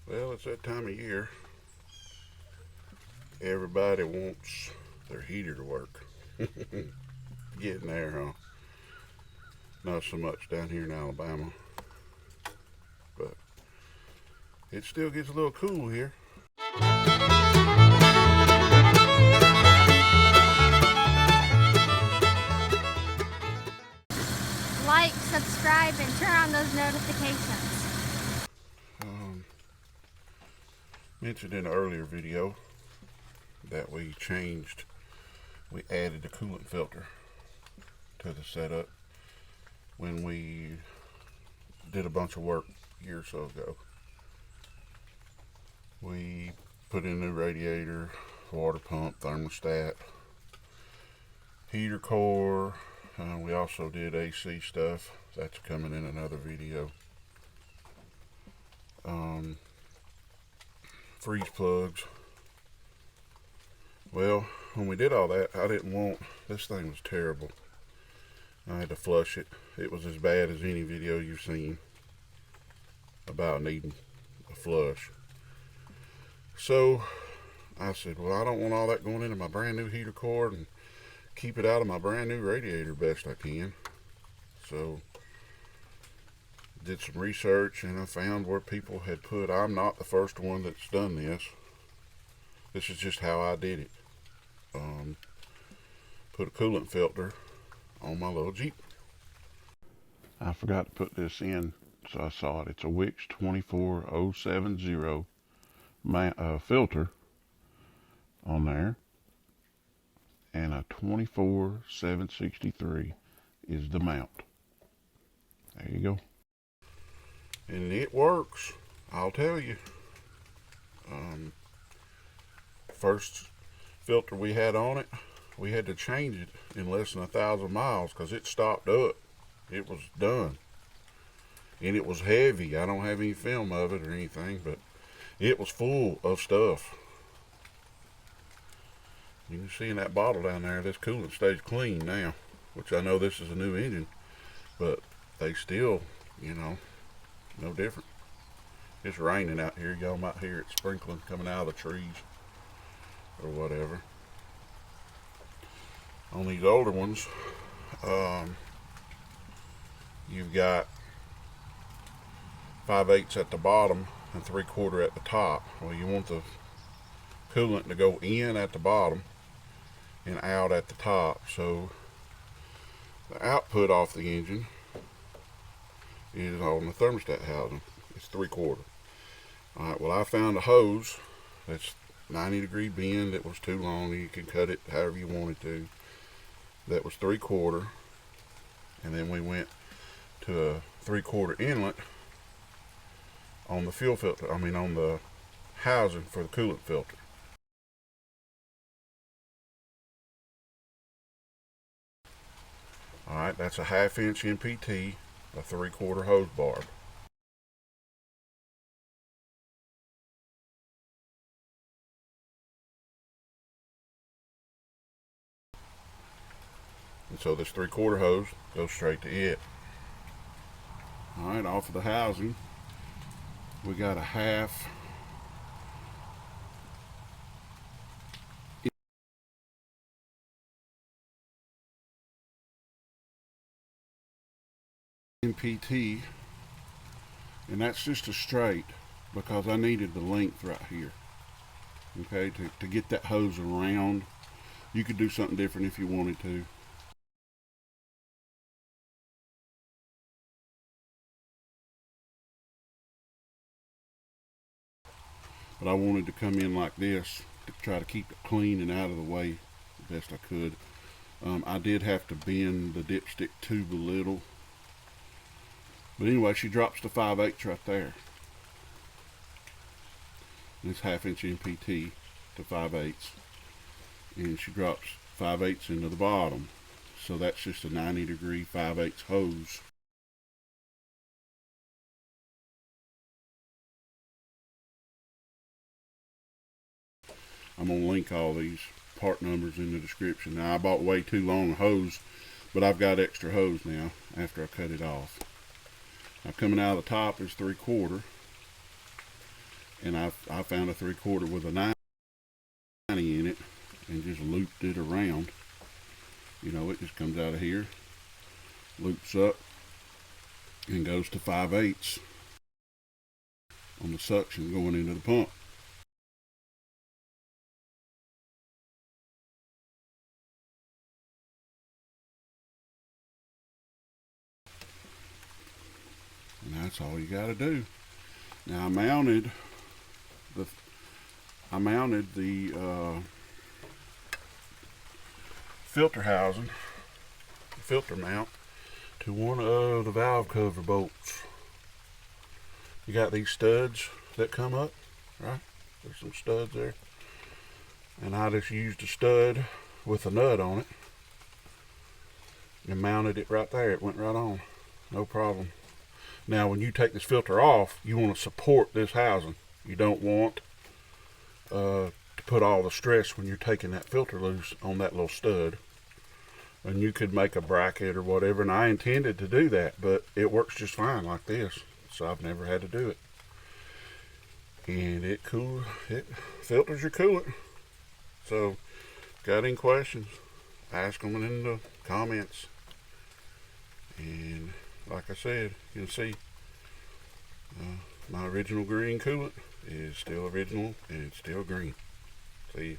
Well, it's that time of year. Everybody wants their heater to work. Getting there, huh? Not so much down here in Alabama, but it still gets a little cool here. Like, subscribe, and turn on those notifications. Mentioned in an earlier video that we added the coolant filter to the setup when we did a bunch of work a year or so ago. We put in a new radiator, water pump, thermostat, heater core. We also did AC stuff. That's coming in another video. Freeze plugs. Well, when we did all that, this thing was terrible. I had to flush it. It was as bad as any video you've seen about needing a flush. So I said, well, I don't want all that going into my brand new heater core, and keep it out of my brand new radiator best I can. So did some research, and I found where people had put, I'm not the first one that's done this. This is just how I did it. Put a coolant filter on my little Jeep. I forgot to put this in, so I saw it. It's a Wix 24070 filter on there, and a 24763 is the mount. There you go. And it works, I'll tell you. First filter we had on it, we had to change it in less than 1,000 miles because it stopped up. It was done. And it was heavy. I don't have any film of it or anything, but it was full of stuff. You can see in that bottle down there, this coolant stays clean now, which I know this is a new engine, but they still, no different. It's raining out here. Y'all might hear it sprinkling coming out of the trees or whatever. On these older ones, you've got 5/8 at the bottom and 3/4 at the top. Well, you want the coolant to go in at the bottom and out at the top. So the output off the engine is on the thermostat housing. It's 3/4. All right, well, I found a hose that's 90-degree bend. It was too long. You can cut it however you wanted to. That was 3/4, and then we went to a 3/4 inlet on the fuel filter. On the housing for the coolant filter. All right, that's a 1/2-inch NPT, a 3/4 hose barb. And so this 3/4 hose goes straight to it. All right, off of the housing, we got a 1/2 NPT, and that's just a straight because I needed the length right here. Okay, to get that hose around. You could do something different if you wanted to. But I wanted to come in like this to try to keep it clean and out of the way the best I could. I did have to bend the dipstick tube a little. But anyway, she drops to 5/8 right there. This 1/2-inch NPT to 5/8. And she drops 5/8 into the bottom. So that's just a 90-degree 5/8 hose. I'm going to link all these part numbers in the description. Now, I bought way too long a hose, but I've got extra hose now after I cut it off. Now, coming out of the top is 3/4. And I found a 3/4 with a 90 in it and just looped it around. You know, it just comes out of here, loops up, and goes to 5/8 on the suction going into the pump. And that's all you got to do. Now I mounted the filter housing, the filter mount, to one of the valve cover bolts. You got these studs that come up, right? There's some studs there. And I just used a stud with a nut on it and mounted it right there. It went right on, no problem. Now when you take this filter off, you want to support this housing. You don't want to put all the stress when you're taking that filter loose on that little stud. And you could make a bracket or whatever, and I intended to do that, but it works just fine like this, so I've never had to do it. And it filters your coolant. So got any questions, ask them in the comments. And like I said, you'll see my original green coolant is still original and it's still green. See you.